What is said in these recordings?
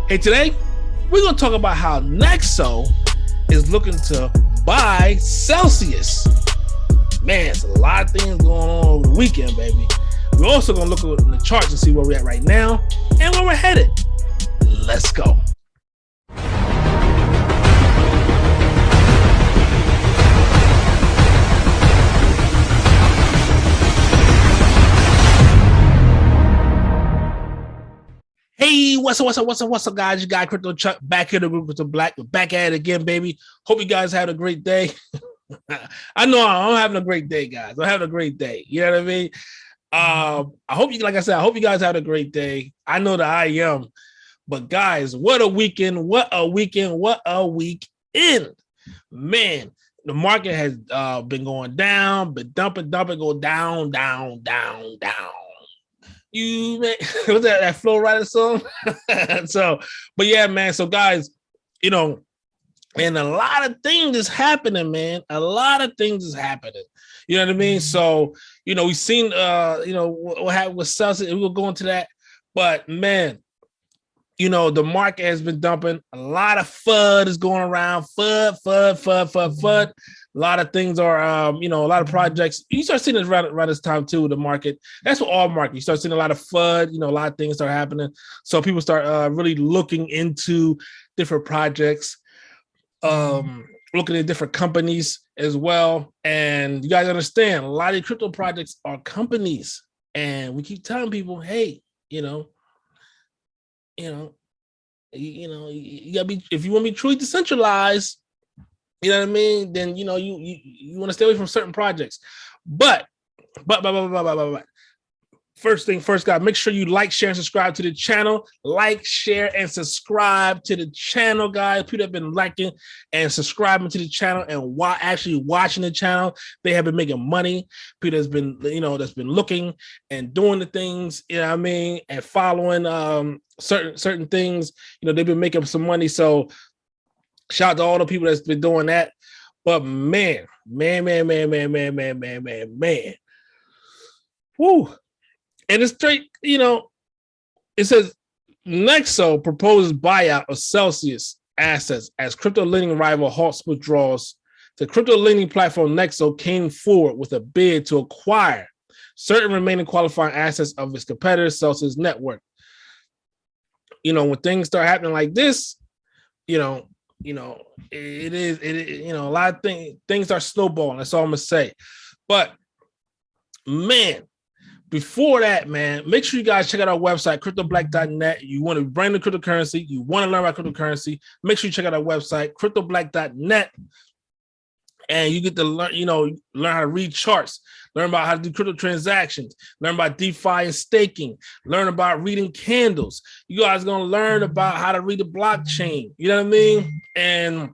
Hey, today we're going to talk about how Nexo is looking to buy Celsius. Man, it's a lot of things going on over the weekend, baby. We're also going to look at the charts and see where we're at right now and where we're headed. Let's go. Hey, what's up, guys? You got Crypto Chuck back here, the group with the Black. We're back at it again, baby. Hope you guys had a great day. I know I'm having a great day, guys. I'm having a great day. You know what I mean? I hope you, like I said, I hope you guys had a great day. I know that I am. But guys, what a weekend! What a weekend! What a weekend! Man, the market has been going down, been dumping, go down. You man, was that Flow Rider song? So, but yeah, man. So guys, you know, and a lot of things is happening, man. A lot of things is happening. You know what I mean? So, you know, we've seen you know, what happened with Celsius. We'll go into that. But man, you know, the market has been dumping. A lot of FUD is going around. FUD. A lot of things are, you know, a lot of projects. You start seeing it around this time too, the market. That's what all market. You start seeing a lot of FUD, you know, a lot of things start happening. So people start really looking into different projects, looking at different companies as well. And you guys understand, a lot of crypto projects are companies. And we keep telling people, hey, you gotta be, if you want to be truly decentralized, you know what I mean, then you know you want to stay away from certain projects. But first thing first, guys, make sure you like, share, and subscribe to the channel. Like, share, and subscribe to the channel, guys. People have been liking and subscribing to the channel and actually watching the channel. They have been making money. People has been, you know, that's been looking and doing the things, you know what I mean, and following certain things. You know, they've been making some money. So shout out to all the people that's been doing that. But man. Woo. And it's straight, you know, it says Nexo proposes buyout of Celsius assets as crypto lending rival halts withdrawals. The crypto lending platform Nexo came forward with a bid to acquire certain remaining qualifying assets of its competitor Celsius network. You know, when things start happening like this, you know, it is, you know, a lot of things are snowballing. That's all I'm gonna say. But man, before that, man, make sure you guys check out our website, cryptoblack.net. You want to brand new cryptocurrency, you want to learn about cryptocurrency, make sure you check out our website, cryptoblack.net. And you get to learn, you know, learn how to read charts, learn about how to do crypto transactions, learn about DeFi and staking, learn about reading candles. You guys are going to learn about how to read the blockchain, you know what I mean? And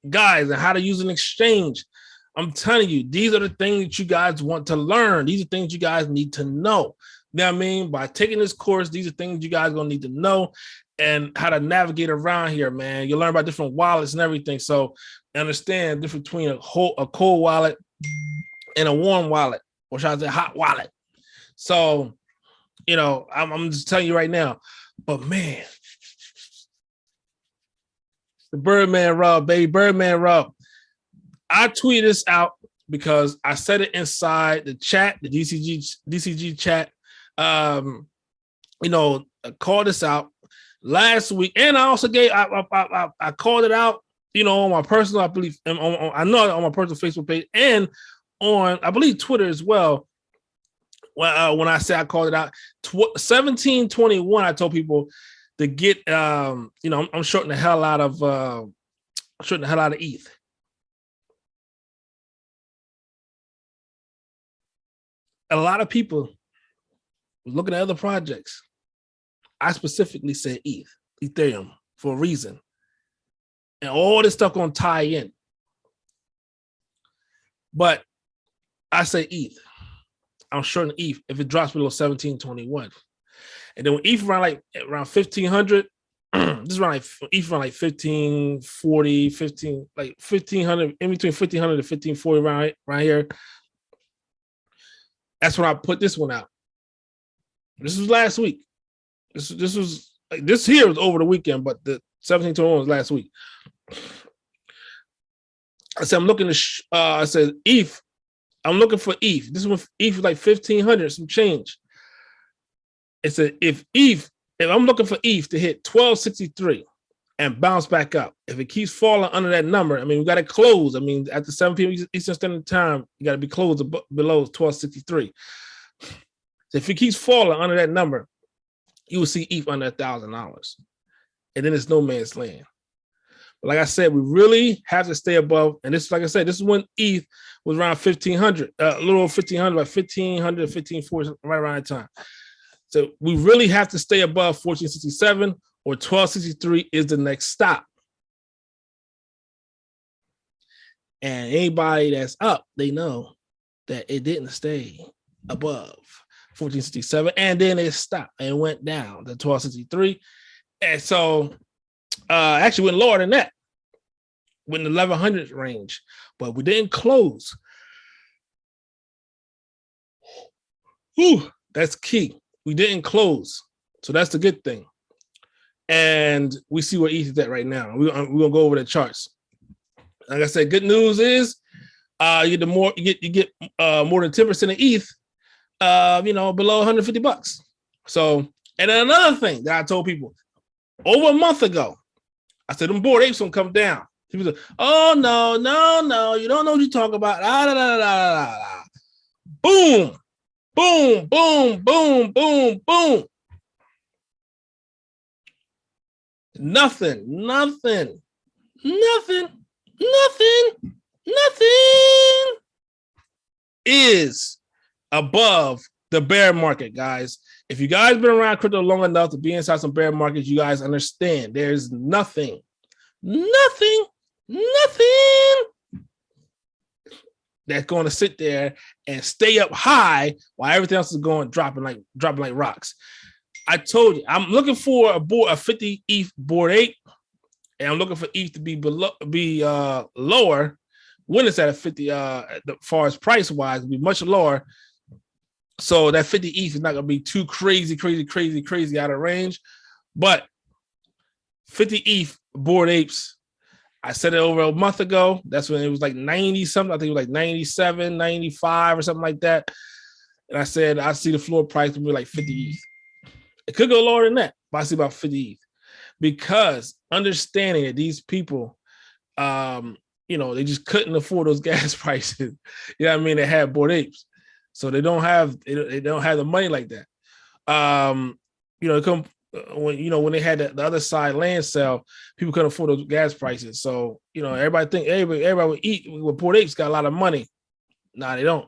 guys, and how to use an exchange. I'm telling you, these are the things that you guys want to learn. These are things you guys need to know. You know what I mean? By taking this course, these are things you guys are going to need to know and how to navigate around here, man. You learn about different wallets and everything. So understand the difference between a cold wallet and a warm wallet, or should I say hot wallet. So, you know, I'm just telling you right now. But man, the Birdman rub, baby, Birdman rub. I tweeted this out because I said it inside the chat, the DCG chat. You know, I called this out last week, and I also I called it out, you know, on my personal, I believe, I know on my personal Facebook page and on, I believe, Twitter as well. When I say I called it out, 1721, I told people to get, you know, I'm shorting the hell out of ETH. A lot of people looking at other projects. I specifically said Ethereum for a reason. And all this stuff gonna tie in. But I say ETH. I'm shorting ETH if it drops below 1721. And then when ETH around 1500, this is around ETH around 1540, 1500, in between 1500 and 1540 right here. That's when I put this one out. This was last week. This was like this here was over the weekend, but the 1721 was last week. I said, I'm looking to, I said, ETH, I'm looking for ETH. This one, ETH was like 1,500, some change. It said, if I'm looking for ETH to hit 1263 and bounce back up, if it keeps falling under that number, I mean, we got to close. I mean, at the 7 p.m. Eastern Standard Time, you got to be closed below 1263. So if it keeps falling under that number, you will see ETH under $1,000. And then it's no man's land. But like I said, we really have to stay above. And this, like I said, this is when ETH was around 1,500, a little over 1,500, like 1,500, 1,540, right around that time. So we really have to stay above 1467 or 1263 is the next stop. And anybody that's up, they know that it didn't stay above 1467, and then it stopped and went down to 1263. And so actually went lower than that, went in the 1100s range, but we didn't close. Whew, that's key. We didn't close. So that's the good thing. And we see where ETH is at right now. We're gonna go over the charts. Like I said, good news is you get more than 10% of ETH, below 150 bucks. So, and then another thing that I told people over a month ago, I said them Bored Apes gonna come down. People said, "Oh no, you don't know what you talk about." Boom, boom, boom, boom, boom, boom. Nothing is above the bear market, guys. If you guys been around crypto long enough to be inside some bear markets, you guys understand there's nothing that's going to sit there and stay up high while everything else is going dropping like rocks. I told you, I'm looking for a 50 ETH Bored Ape, and I'm looking for ETH to be lower when it's at a 50. As far as price wise, be much lower. So that 50 ETH is not going to be too crazy out of range. But 50 ETH Bored Apes, I said it over a month ago. That's when it was like 90 something. I think it was like 97, 95 or something like that. And I said, I see the floor price to be like 50 ETH. It could go lower than that, but I see about 50 ETH. Because understanding that these people, they just couldn't afford those gas prices. You know what I mean? They had Bored Apes. So they don't have the money like that. When they had the other side land sale, people couldn't afford those gas prices. So, everybody would eat with Bored Apes got a lot of money. Nah, they don't.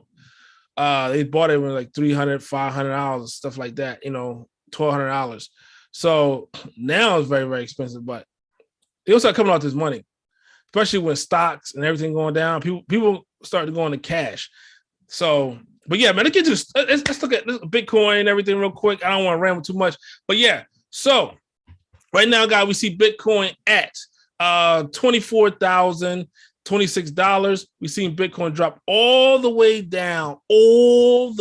They bought it with like $300, $500, stuff like that, $1,200. So now it's very, very expensive, but they also coming out this money, especially when stocks and everything going down. People start to go into cash. So, but yeah, man, let's look at Bitcoin and everything real quick. I don't want to ramble too much, but yeah. So right now, guys, we see Bitcoin at $24,026. We've seen Bitcoin drop all the way down to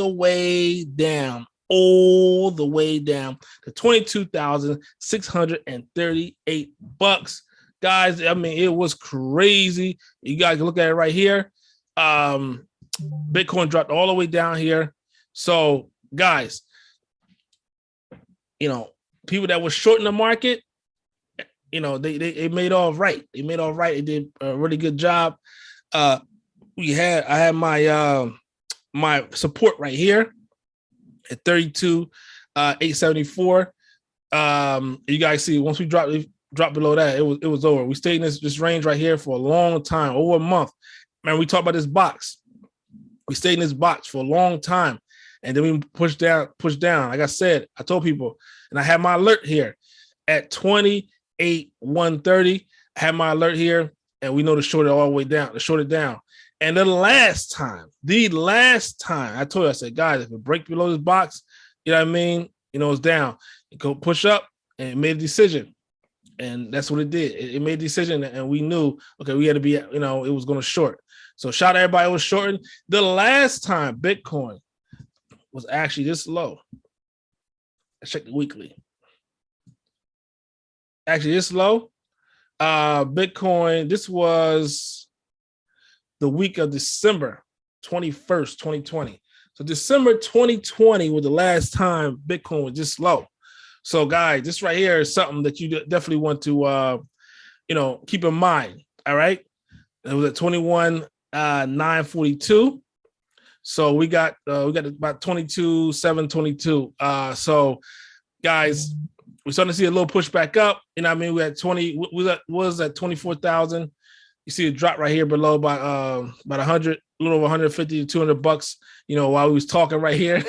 $22,638. Guys, I mean, it was crazy. You guys can look at it right here. Bitcoin dropped all the way down here. So, guys, people that were short in the market, they made all right. They made all right. They did a really good job. I had my my support right here at 32,874. You guys see once we dropped below that, it was over. We stayed in this range right here for a long time, over a month. Man, we talked about this box. We stayed in this box for a long time, and then we pushed down. Like I said, I told people, and I had my alert here at 28,130. I had my alert here, and we know to short it all the way down, to short it down. And the last time, I told you, I said, guys, if it breaks below this box, you know what I mean? It's down. It go push up, and it made a decision. And that's what it did. It made a decision, and we knew, okay, we had to be, it was going to short. So shout out everybody was shorting. The last time Bitcoin was actually this low, I checked the weekly. actually it's low. Bitcoin, this was the week of December 21st, 2020. So December 2020 was the last time Bitcoin was this low. So guys, this right here is something that you definitely want to keep in mind. All right. It was at 21,942. So we got about 22,722. So guys, we're starting to see a little push back up. You know what I mean? We had 20, was at 24,000. You see a drop right here below by about 100, a little over 150 to $200, while we was talking right here.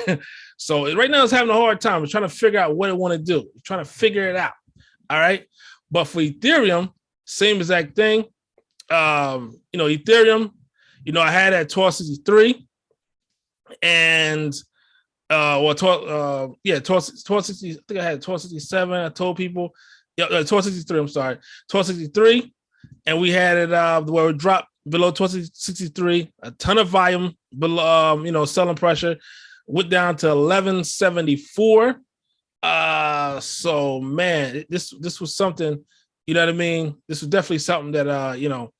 So right now it's having a hard time. We're trying to figure out what it want to do. We're trying to figure it out. All right. But for Ethereum, same exact thing. Ethereum, I had at 1263 and 1260. I think I had 1267. I told people, 1263. I'm sorry, 1263, and we had it where it dropped below 1263. A ton of volume below, selling pressure went down to 1174. So man, this was something. You know what I mean? This was definitely something that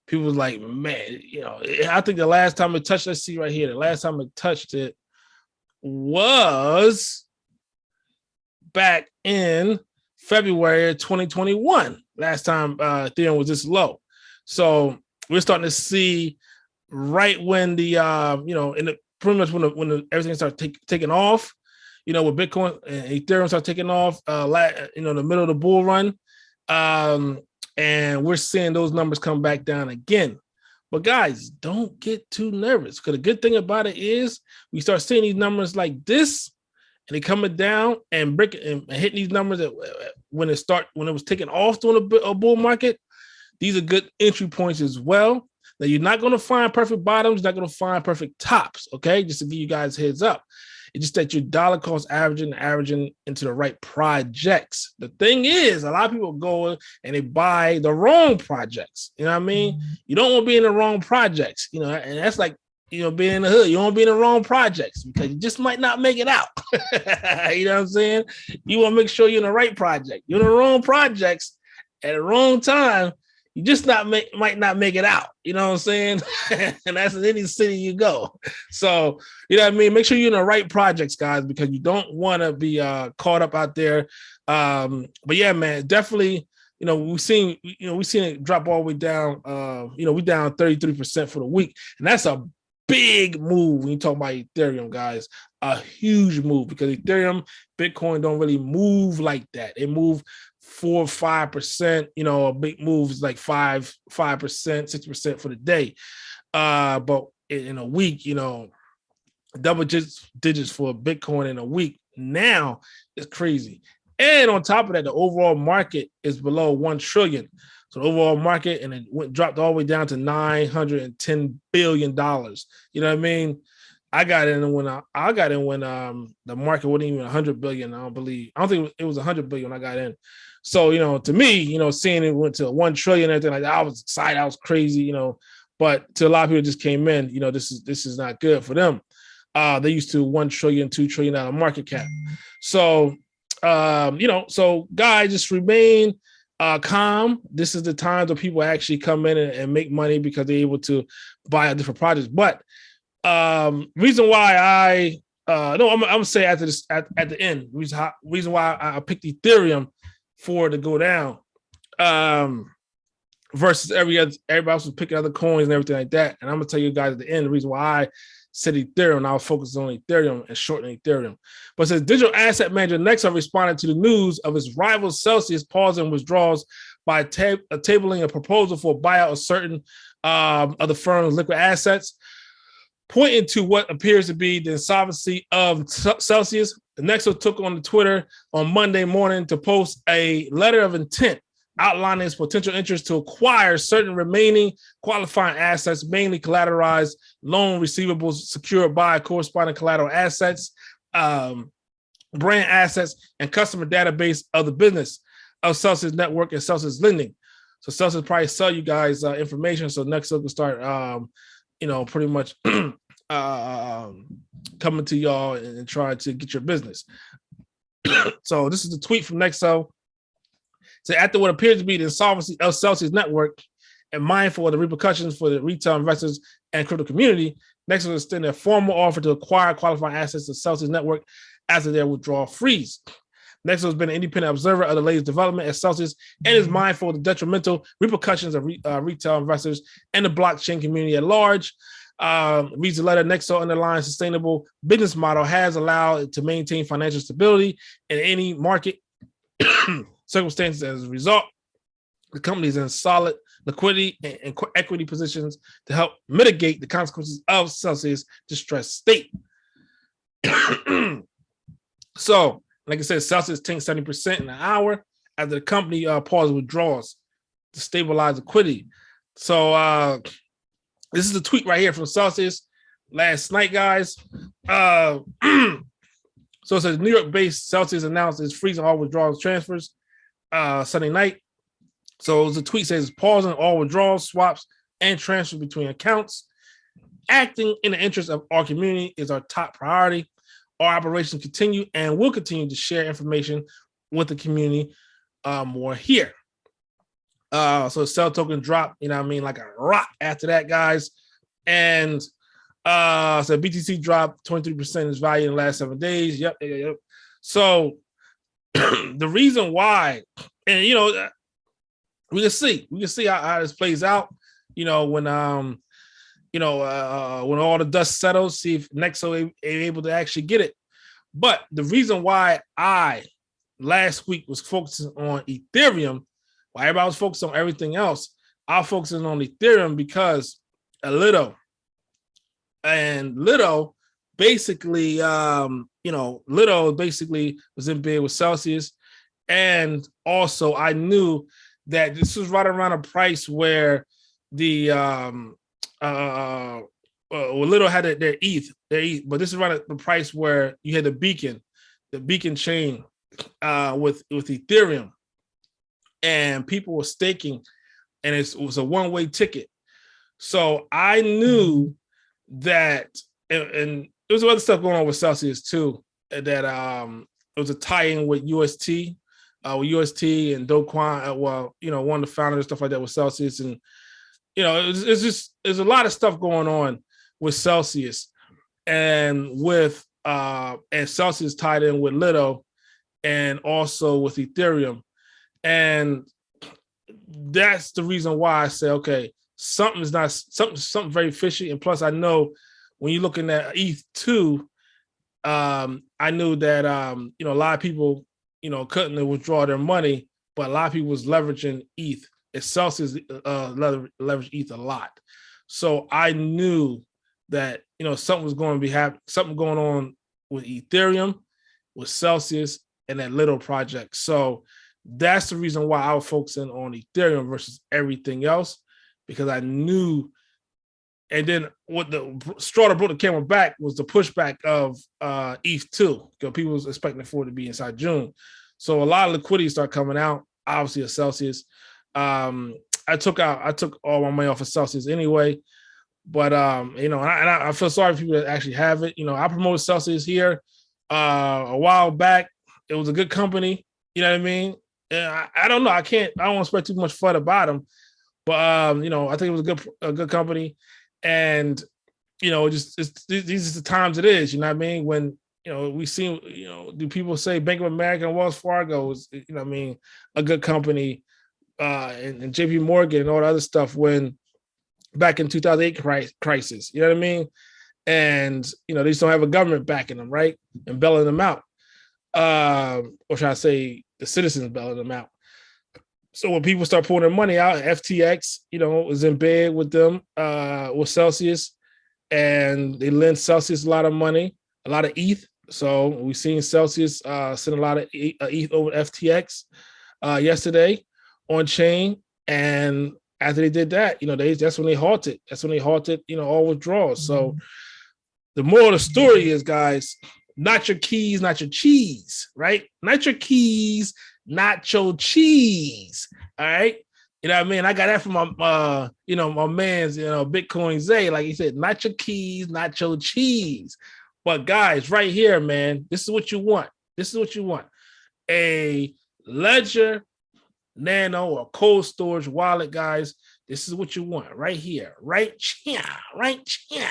people was like, man, I think the last time it touched. Let's see right here. The last time it touched it was back in February 2021. Last time Ethereum was this low. So we're starting to see right when the pretty much when everything started taking off, with Bitcoin and Ethereum started taking off, in the middle of the bull run, and we're seeing those numbers come back down again. But guys, don't get too nervous, because the good thing about it is we start seeing these numbers like this, and they coming down and breaking and hitting these numbers when it was taking off during a bull market. These are good entry points as well. Now you're not going to find perfect bottoms, not going to find perfect tops. Okay, just to give you guys a heads up. It's just that your dollar cost averaging into the right projects. The thing is, a lot of people go and they buy the wrong projects. You know what I mean? You don't want to be in the wrong projects, and that's like, being in the hood. You don't want to be in the wrong projects because you just might not make it out. You know what I'm saying? You want to make sure you're in the right project. You're in the wrong projects at the wrong time. You just might not make it out. You know what I'm saying? And that's in any city you go. So, you know what I mean? Make sure you're in the right projects, guys, because you don't want to be caught up out there. But yeah, man, definitely, we've seen it drop all the way down. We down 33% for the week. And that's a big move when you talk about Ethereum, guys. A huge move, because Ethereum, Bitcoin don't really move like that. They move 4 or 5%, a big move is like 5%, 6% for the day. But in a week, double digits for Bitcoin in a week now is crazy. And on top of that, the overall market is below 1 trillion. So the overall market, and it dropped all the way down to $910 billion. You know what I mean? I got in when the market wasn't even 100 billion. I don't think it was 100 billion when I got in. So, to me, seeing it went to 1 trillion and everything like that, I was excited. I was crazy, but to a lot of people just came in, this is not good for them. They used to 1 trillion, 2 trillion out of market cap. So, so guys, just remain calm. This is the times where people actually come in and make money because they're able to buy different projects. But reason why I'm gonna say at the end, reason why I picked Ethereum for it to go down, versus everybody else was picking other coins and everything like that. And I'm gonna tell you guys at the end the reason why I said Ethereum, and I'll focus on Ethereum and shorten Ethereum. But it says digital asset manager Nexo responded to the news of its rival Celsius pausing withdrawals by tabling a proposal for a buyout of certain of the firm's liquid assets, pointing to what appears to be the insolvency of Celsius. Nexo took on the Twitter on Monday morning to post a letter of intent outlining its potential interest to acquire certain remaining qualifying assets, mainly collateralized loan receivables secured by corresponding collateral assets, brand assets, and customer database of the business of Celsius Network and Celsius Lending. So Celsius probably sell you guys information, so Nexo can start, pretty much coming to y'all and trying to get your business. So this is the tweet from Nexo. So after what appears to be the insolvency of Celsius Network and mindful of the repercussions for the retail investors and crypto community, Nexo extended a formal offer to acquire qualifying assets of Celsius Network after their withdrawal freeze. Nexo has been an independent observer of the latest development at Celsius and is mindful of the detrimental repercussions of retail investors and the blockchain community at large. Reads the letter, Nexo underlying sustainable business model has allowed it to maintain financial stability in any market circumstances. As a result, the company is in solid liquidity and equity positions to help mitigate the consequences of Celsius' distressed state. So, like I said, Celsius tanked 70% in an hour after the company paused withdrawals to stabilize liquidity. So this is a tweet right here from Celsius last night, guys. So it says New York-based Celsius announced it's freezing all withdrawals transfers Sunday night. So the tweet says pausing all withdrawals, swaps, and transfers between accounts. Acting in the interest of our community is our top priority. Our operations continue and will continue to share information with the community more here. So Cell token dropped, like a rock after that, guys. And so BTC dropped 23% its value in the last 7 days. Yep. So the reason why, and we can see how this plays out, when all the dust settles, see if Nexo is able to actually get it. But the reason why I last week was focusing on Ethereum, while everybody was focused on everything else, I was focusing on Ethereum because Lido basically, Lido basically was in bed with Celsius. And also I knew that this was right around a price where the Lido had their ETH, but this is right at the price where you had the beacon chain with Ethereum, and people were staking, and it was a one-way ticket. So I knew that, and there was other stuff going on with Celsius too, that it was a tie-in with UST and Do Kwon, one of the founders and stuff like that with Celsius, and there's a lot of stuff going on with Celsius, and with and Celsius tied in with Lido, and also with Ethereum, and that's the reason why I say, okay, something very fishy. And plus, I know when you're looking at ETH2, I knew that a lot of people couldn't withdraw their money, but a lot of people was leveraging ETH. Celsius leveraged ETH a lot, so I knew that something was going to be happening, something going on with Ethereum, with Celsius, and that Lido project. So that's the reason why I was focusing on Ethereum versus everything else, because I knew. And then what the straw that broke the camel back was the pushback of ETH2, because people was expecting for it to be inside June. So a lot of liquidity started coming out, obviously, of Celsius. I took all my money off of Celsius anyway, but I feel sorry for people that actually have it. I promoted Celsius here a while back. It was a good company. You know what I mean? And I don't know. I don't want to spread too much FUD about them, but I think it was a good company. And these are the times it is. You know what I mean? When we see do people say Bank of America and Wells Fargo is a good company, and JP Morgan and all the other stuff when back in 2008 crisis. You know what I mean? And they just don't have a government backing them, right, and bailing them out. Or should I say the citizens bailing them out? So when people start pulling their money out, FTX, was in bed with them, with Celsius, and they lend Celsius a lot of money, a lot of ETH. So we've seen Celsius send a lot of ETH over FTX yesterday on chain, and after they did that, that's when they halted. That's when they halted, all withdrawals. So the moral of the story is, guys, not your keys, not your cheese, right? Not your keys, not your cheese. All right. You know what I mean? I got that from my my man's, Bitcoin Zay. Like he said, not your keys, not your cheese. But guys, right here, man, this is what you want. This is what you want. A ledger nano, or cold storage wallet, guys, this is what you want right here, right here, right here.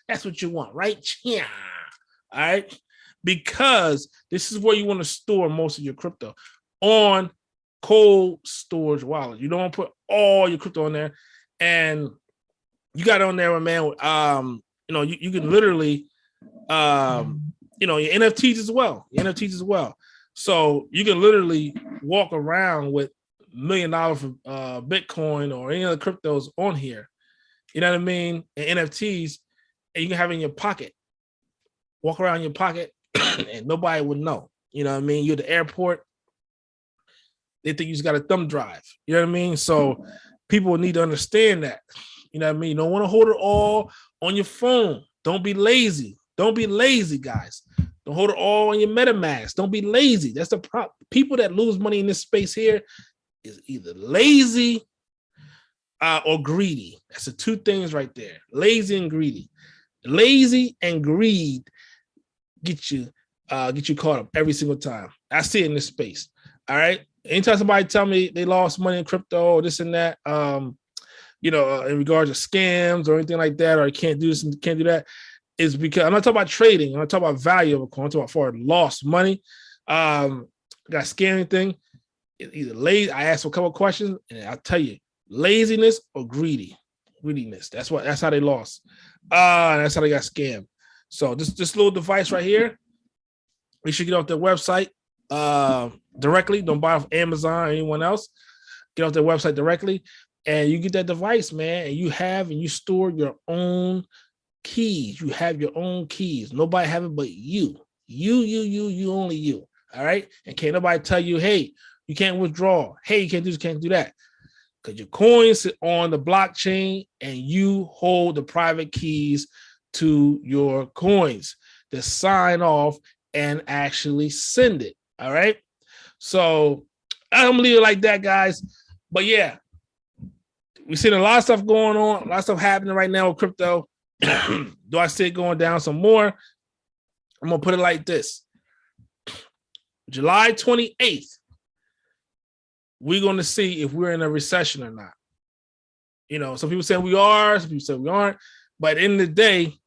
That's what you want right here. All right, because this is where you want to store most of your crypto, on cold storage wallet. You don't want to put all your crypto on there, and you got it on there, man. You can literally, your NFTs as well. So you can literally walk around with $1 million for Bitcoin or any other cryptos on here. You know what I mean? And NFTs, and you can have it in your pocket. Walk around in your pocket, and nobody would know. You know what I mean? You're at the airport. They think you just got a thumb drive. You know what I mean? So people need to understand that. You know what I mean? You don't want to hold it all on your phone. Don't be lazy. Don't be lazy, guys. Don't hold it all on your MetaMask. Don't be lazy. That's the problem. People that lose money in this space here is either lazy or greedy. That's the two things right there. Lazy and greedy. Lazy and greed get you caught up every single time. I see it in this space. All right. Anytime somebody tell me they lost money in crypto or this and that, in regards to scams or anything like that, or can't do this and can't do that, is because I'm not talking about trading. I'm not talking about value of a coin. I'm talking about for lost money. Got scamming thing. Either lazy. I asked a couple of questions, and I'll tell you, laziness or greediness. That's how they lost. That's how they got scammed. So this little device right here, we should get off their website directly. Don't buy off Amazon or anyone else. Get off their website directly, and you get that device, man, and you store your own keys. You have your own keys. Nobody have it but you. You, only you. All right? And can't nobody tell you, hey, you can't withdraw. Hey, you can't do this, can't do that. Because your coins sit on the blockchain and you hold the private keys to your coins to sign off and actually send it. All right. So I'm gonna leave it like that, guys. But yeah, we've seen a lot of stuff going on, a lot of stuff happening right now with crypto. Do I see it going down some more? I'm gonna put it like this. July 28th, we're going to see if we're in a recession or not. Some people say we are, some people say we aren't. But at the end of the day,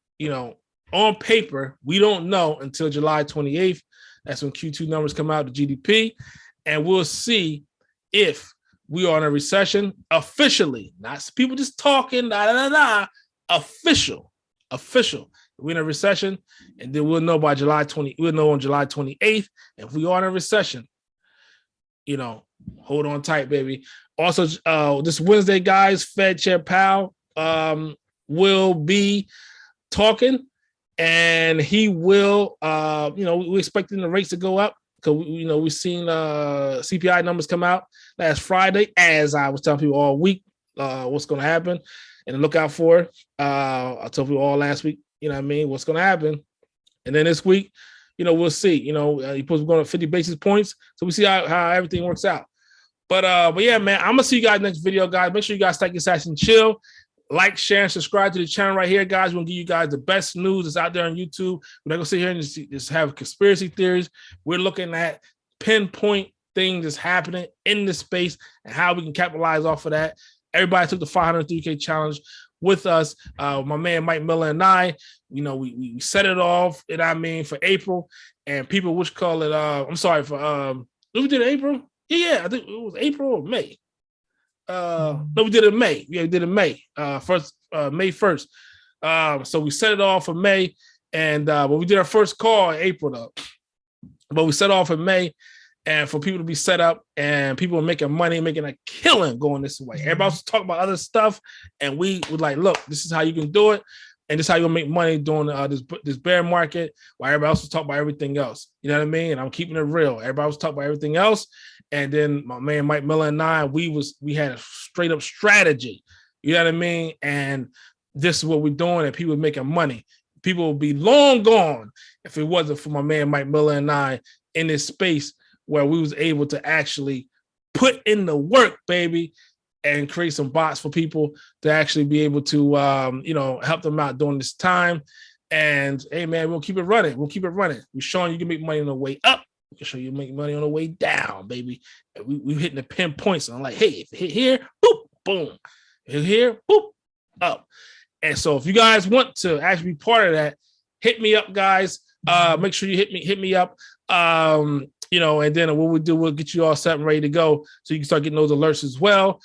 on paper, we don't know until July 28th. That's when Q2 numbers come out, the GDP. And we'll see if we are in a recession officially. Not people just talking, official. We're in a recession, and then we'll know by July 20. We'll know on July 28th if we are in a recession. Hold on tight, baby. Also, this Wednesday, guys, Fed Chair Powell will be talking, and he will. We're expecting the rates to go up because we've seen CPI numbers come out last Friday, as I was telling people all week what's going to happen, and look out for it. I told people all last week. What's going to happen, and then this week. We'll see. He supposed to go to 50 basis points. So we see how everything works out. But yeah, man, I'm gonna see you guys next video, guys. Make sure you guys take your session, chill, like, share, and subscribe to the channel right here, guys. We're gonna give you guys the best news that's out there on YouTube. We're not gonna sit here and just have conspiracy theories. We're looking at pinpoint things that's happening in this space and how we can capitalize off of that. Everybody took the 503K challenge with us. My man Mike Miller and I, we set it off, for April, and people which call it we did it April? Yeah, I think it was April or May. No, we did it in May. Yeah, we did it in May. May 1st. So we set it off for May, and but we did our first call in April though. But we set off in May, and for people to be set up, and people were making money, making a killing going this way. Everybody was talking about other stuff, and we were like, look, this is how you can do it. And this is how you're going to make money during this bear market, while everybody else was talking about everything else. You know what I mean? And I'm keeping it real. Everybody was talking about everything else. And then my man Mike Miller and I, we had a straight up strategy. You know what I mean? And this is what we're doing, and people are making money. People will be long gone if it wasn't for my man Mike Miller and I in this space where we was able to actually put in the work, baby, and create some bots for people to actually be able to, help them out during this time. And hey, man, we'll keep it running. We're showing you can make money on the way up we can show you make money on the way down, baby. And we hitting the pinpoints. And I'm like, hey, if it hit here, boop, boom. Hit here, boop, up. And so if you guys want to actually be part of that, hit me up, guys. Make sure you hit me up. You know, and then what we'll do, we'll get you all set and ready to go so you can start getting those alerts as well.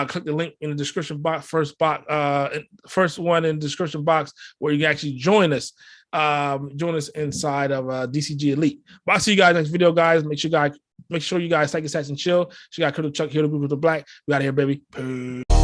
Click the link in the description box, first one in the description box where you can actually join us. Join us inside of DCG Elite. But I'll see you guys next video, guys. Make sure you guys take a second and chill. She got Crypto Chuck here to be with the black. We out of here, baby. Peace.